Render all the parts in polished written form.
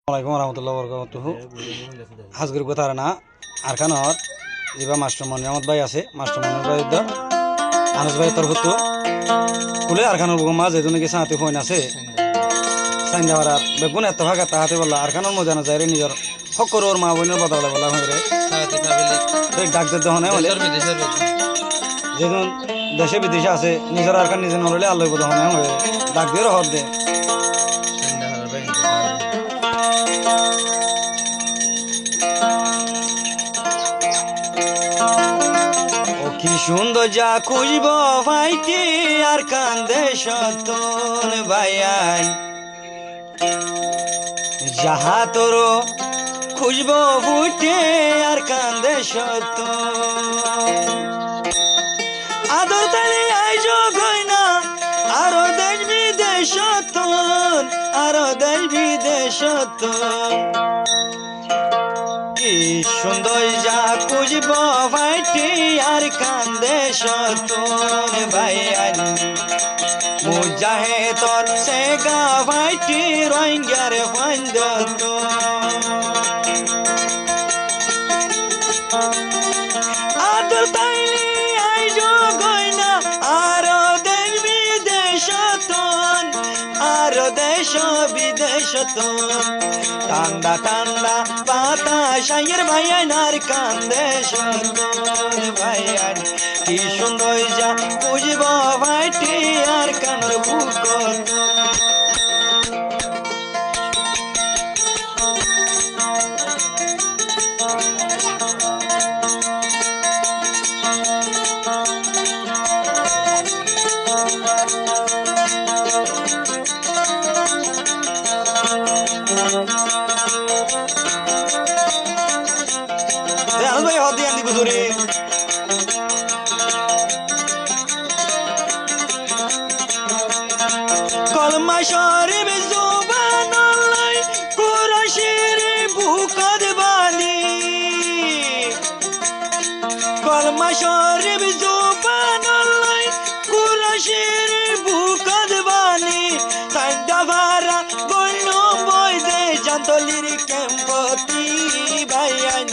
Assalamualaikum warahmatullahi wabarakatuh. Hasgir কথা না আরখানর যেবা master মনিয়ামত ভাই আছে মাস্টার মনিয়ামত ভাই দর আনস ভাই তরফতো কুলে আরখানর বুগমা যেদুনে কি সাথে হইন আছে সাইন্দাওয়ারা বেগুন এত ভাগা তাহাতে বলা আরখানর মজানা যাইরে নিজর হকরর মা বইনের বদলা বলা হইরে সাথে ফ্যামিলি এই ডাক দিতে হনে বলে বিদেশের যেদুন দেশে বিদেশে আছে নিজর আরখান নিজে নরলে আল্লাহ বদলা হনে হইরে ডাক দিয়ে হদ দে কি সুন্দর যা খুঁজব ভাইটি আর কান্দে সতন ভাইয়াই যাহা তোর খুঁজব ফুটে আর কান্দে সতন আদর তালে আইজ গয়না আরো দেশ বিদেশ আরো দেশ বিদেশ কি সুন্দর যা খুঁজব ভাইটি আর কান্দে সতন ভাইয়ান মুজাহে তোর সে গা ভাইটি রোহিঙ্গার ফাইন্দ আদর তাইলি আইজ গয়না আরো দেশ বিদেশ আরো দেশ বিদেশ টান্ডা টান্ডা বাতাসাইয়ের ভাইয়ান আর কান্দে সতন ভাইয়ান কি সুন্দর যা বুঝব ভাইটি আর কানর বুক ভাই হদি আন্দি গুজুরি কলমা শরীফ জুবানাল্লাহ কুরাশির বুকদ বানি কলমা শরীফ জুবানাল্লাহ কুরাশির বুকদ বানি সাইডা ভারা গন্য বই দে জান্তলির কেম্পতি ভাইয়ান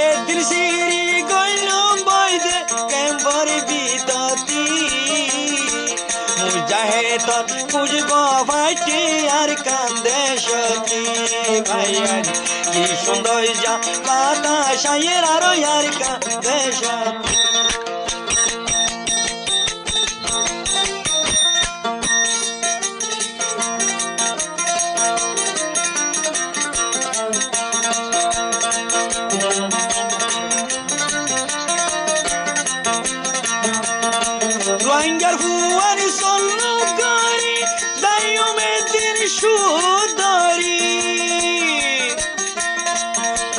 এদিন সিরি গন্য বই দে কেম্পর বিদতি মুজাহে তোর খুঁজব ভাইটি আর কান্দে সতী ভাইয়ান কি সুন্দর যা বাতাসাইয়ের আরো আর কান্দে সতী রোহিঙ্গার ফুয়ারি সল্লুকারি দাইয়ুমেদিন সুদরি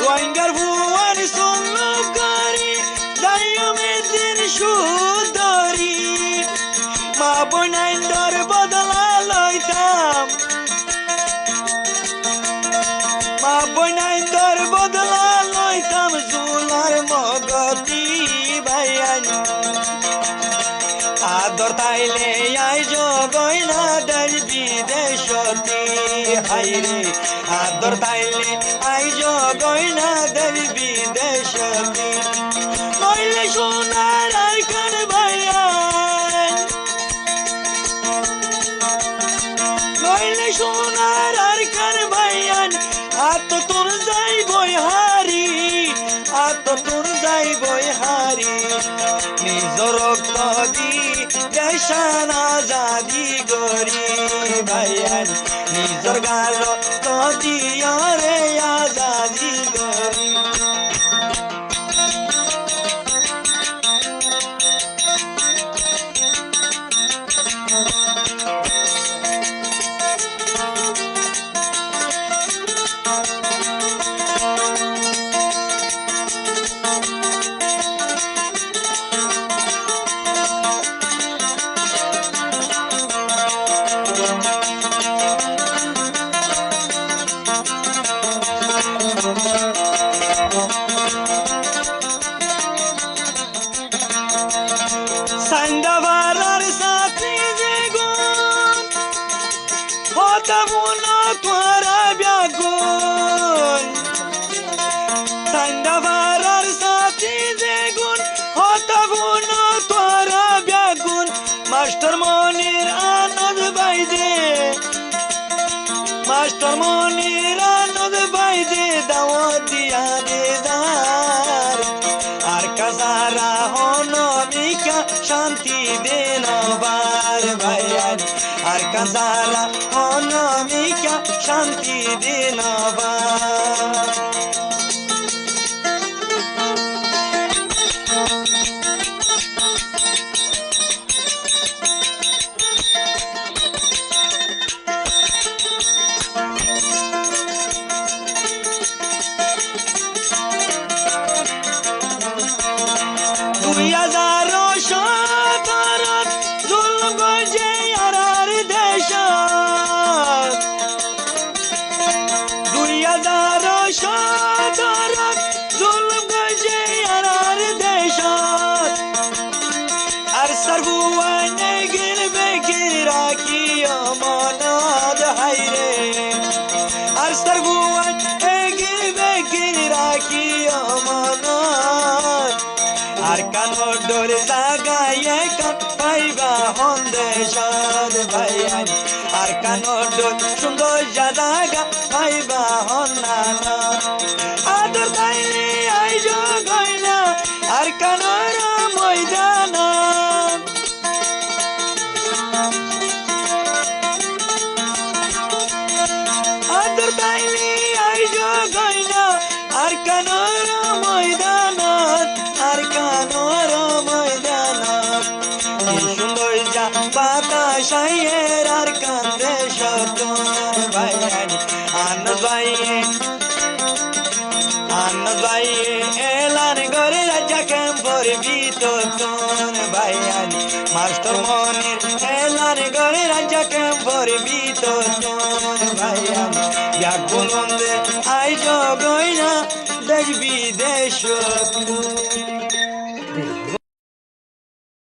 রোহিঙ্গার ফুয়ারি সল্লুকারি দাইয়ুমেদিন সুদরি মা বোনাইন্দর বদলা লইতাম মা বোনাইন্দর বদলা লইতাম জুলার মগতি ভাইয়ান আদর তাইলে আইজ গয়না দেশ বিদেশতি হাইরে আদর তাইলে আইজ গয়না দেশ বিদেশতি নইলে সোনার আর কান ভাইয়ান নইলে সোনার আর কান ভাইয়ান আত তোর যাই বই হারি আত তোর যাই বই হারি নিজ রক্ত দি দেশান আজাদি গরি ভাইয়ান নিজর গাল দিয়রে আজাদি গরি সান্দাবারার সাথী যে গুণ হতাবুনা তোরা ব্যাগ মাস্টার মনির আনন্দ বাইদে দাওয়াত দিয়া দিদার আর কাজারা হনমিকা শান্তি দেন বার ভাইয়ান আর কাজারা হনমিকা শান্তি দেন বার আর কানোর ডোর জাগায় পাইবা হন্দেশদ ভাইয়ান আর কানোর ডোর সুন্দর জাগা পাইবা হন্নানা আদর তাইলে আইজ গয়না আর কানোর ময়দান আদর তাইলে আইজ গয়না আর কানোর ময়দান আর কানোর ময়দান কি সুন্দর যা বাতাসাইয়ের আর কান্দে সতন ভাইয়ান আনন্দ ভাইয়ে এলার ঘরে রাজা কেম্পর বিতন ভাইয়ান মাস্টার মনির এলার ঘরে রাজা কেম্পর বিতন ভাইয়ান ব্যাকুলন্দে আইজ গয়না দেশ বিদেশ